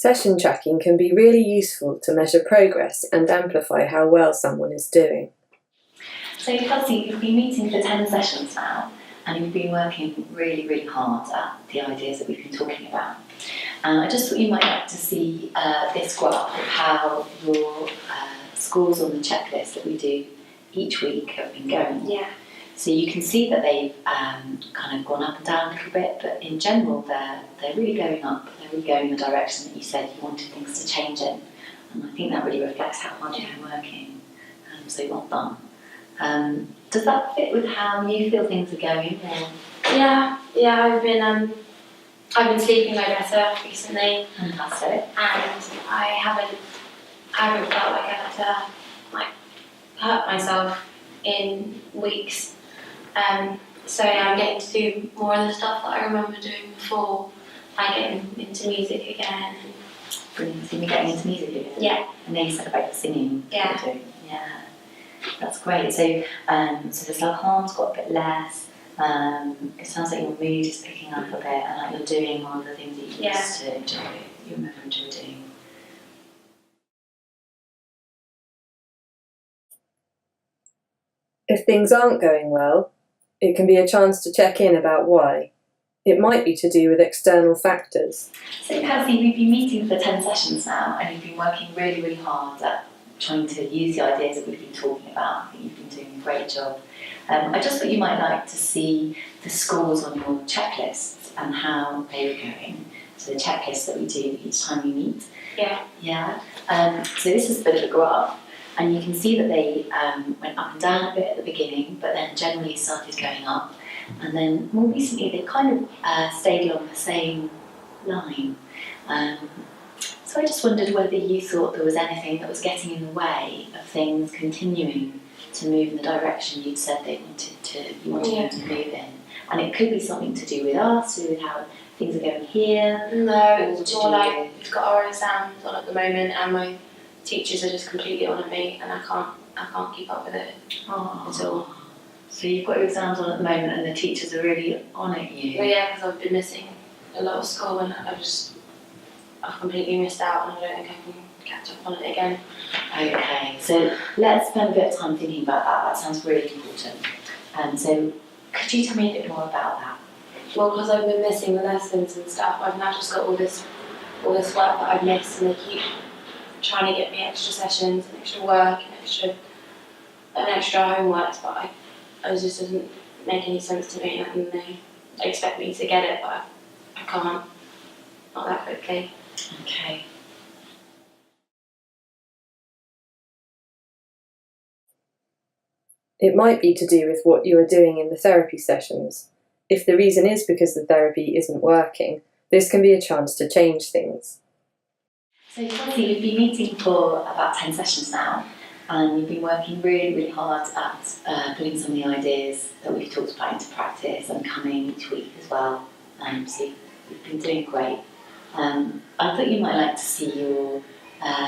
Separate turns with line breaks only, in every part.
Session tracking can be really useful to measure progress and amplify how well someone is doing.
So Kelsey, you've been meeting for 10 sessions now, and you've been working really, really hard at the ideas that we've been talking about. And I just thought you might like to see this graph of how your scores on the checklist that we do each week have been going.
Yeah.
So you can see that they've kind of gone up and down a little bit, but in general they're really going up. They're really going in the direction that you said you wanted things to change in. And I think that really reflects how hard you've been working. So well done. Does that fit with how you feel things are going? Or?
Yeah. I've been sleeping way better recently.
Fantastic.
And I haven't felt like I've had to hurt myself in weeks. So yeah, I'm getting to do more of the stuff that I remember doing before. I get into music again.
Brilliant. So you're getting into music again?
Yeah.
And then you said about the singing.
Yeah.
Yeah. That's great. So the self-harm's got a bit less. It sounds like your mood is picking up a bit, and like you're doing more of the things that you used to enjoy. You remember enjoying doing.
If things aren't going well, it can be a chance to check in about why. It might be to do with external factors.
So Kelsey, we've been meeting for 10 sessions now, and you've been working really, really hard at trying to use the ideas that we've been talking about. I think you've been doing a great job. I just thought you might like to see the scores on your checklists and how they were going. So the checklist that we do each time we meet.
Yeah.
Yeah. So this is a bit of a graph, and you can see that they went up and down a bit at the beginning, but then generally started going up. And then more recently they kind of stayed along the same line. So I just wondered whether you thought there was anything that was getting in the way of things continuing to move in the direction you'd said you wanted them to move in. And it could be something to do with us, with how things are going here.
No, it's more like we've got our exams on at the moment, and my teachers are just completely on at me, and I can't keep up with it at all.
So you've got your exams on at the moment, and the teachers are really on at you.
Well, yeah, because I've been missing a lot of school, and I've completely missed out, and I don't think I can catch up on it again.
Okay, so let's spend a bit of time thinking about that. That sounds really important. So could you tell me a bit more about that?
Well, because I've been missing the lessons and stuff, I've now just got all this work that I've missed, and they keep trying to get me extra sessions and extra work and extra homework, but it just doesn't make any sense to me, and they expect me to get it, but I can't, not that quickly.
Okay.
It might be to do with what you are doing in the therapy sessions. If the reason is because the therapy isn't working, this can be a chance to change things.
So Kelsey, you've been meeting for about 10 sessions now, and you've been working really, really hard at putting some of the ideas that we've talked about into practice and coming each week as well. So you've been doing great. I thought you might like to see your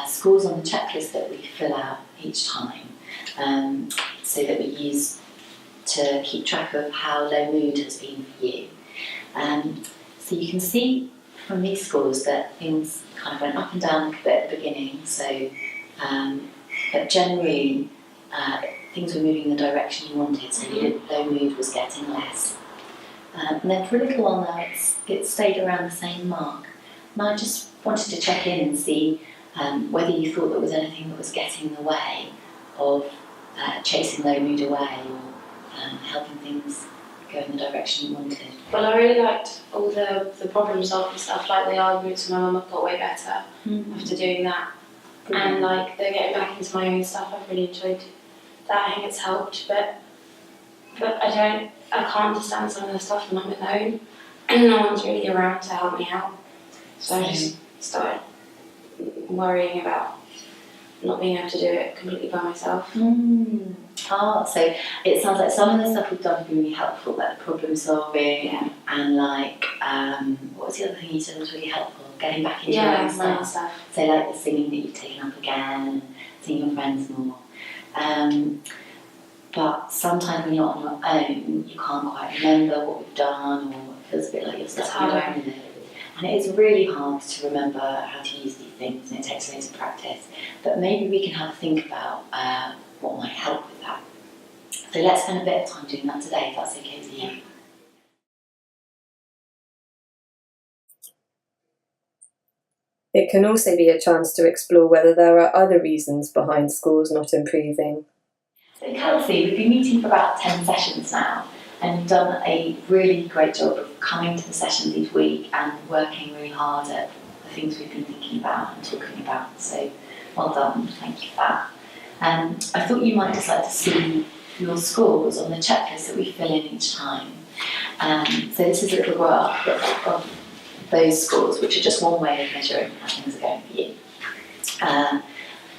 scores on the checklist that we fill out each time, so that we use to keep track of how low mood has been for you. So you can see from these scores that things kind of went up and down a bit at the beginning, but generally things were moving in the direction you wanted, so your low mood was getting less. And then for a little while now it stayed around the same mark. And I just wanted to check in and see whether you thought there was anything that was getting in the way of chasing low mood away, or helping things go in the direction you wanted.
Well, I really liked all the problem solving stuff, like the arguments with my mum. I've got way better after doing that. And like the getting back into my own stuff, I've really enjoyed that. I think it's helped, but I can't understand some of the stuff when I'm alone, and no one's really around to help me out. So I just started worrying about not being able to do it completely by myself.
So it sounds like some of the stuff we've done has been really helpful, like the problem solving, and like, what was the other thing you said was really helpful? Getting back into your own stuff. So like the singing that you've taken up again, and seeing your friends more. But sometimes when you're on your own, you can't quite remember what we've done, or it feels a bit like you're stuck on your own with it. And it is really hard to remember how to use these things, and it takes loads of practice. But maybe we can have a think about what might help with that. So let's spend a bit of time doing that today, if that's okay with you.
It can also be a chance to explore whether there are other reasons behind schools not improving.
So Kelsey, we've been meeting for about 10 sessions now, and you've done a really great job of coming to the sessions each week and working really hard at the things we've been thinking about and talking about. So well done, thank you for that. I thought you might just like to see your scores on the checklist that we fill in each time. So this is a little graph of those scores, which are just one way of measuring how things are going for you.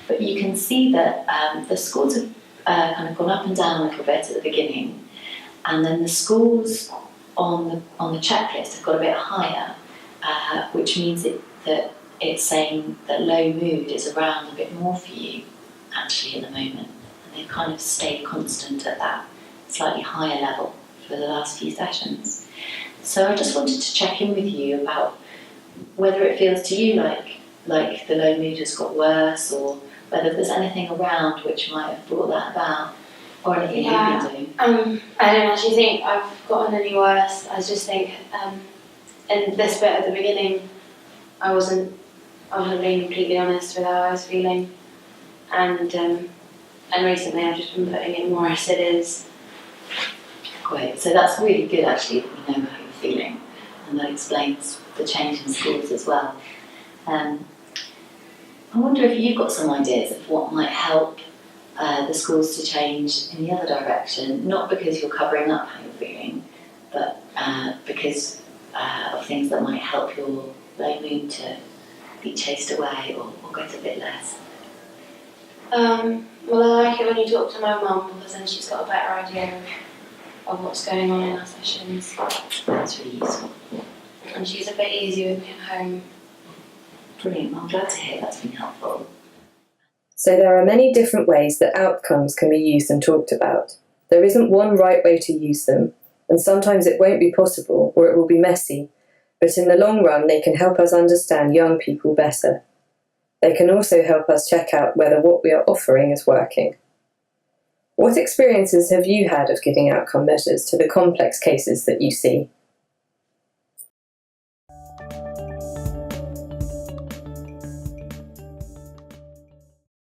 But you can see that the scores have kind of gone up and down a little bit at the beginning, and then the scores on the checklist have got a bit higher, which means that it's saying that low mood is around a bit more for you actually at the moment, and they've kind of stayed constant at that slightly higher level for the last few sessions. So I just wanted to check in with you about whether it feels to you like the low mood has got worse, or whether there's anything around which might have brought that about, or anything you've been doing.
I don't actually think I've gotten any worse. I just think in this bit at the beginning, I wasn't being completely honest with how I was feeling, and recently I've just been putting it more as it is.
Great, so that's really good actually that we know how you're feeling, and that explains the change in schools as well. I wonder if you've got some ideas of what might help the schools to change in the other direction, not because you're covering up how you're feeling, but because of things that might help your low mood to be chased away or get a bit less.
Well, I like it when you talk to my mum, because then she's got a better idea of what's going on in our sessions.
That's really useful.
And she's a bit easier with me at home.
Brilliant, I'm glad to hear that's been helpful.
So there are many different ways that outcomes can be used and talked about. There isn't one right way to use them, and sometimes it won't be possible or it will be messy, but in the long run they can help us understand young people better. They can also help us check out whether what we are offering is working. What experiences have you had of giving outcome measures to the complex cases that you see?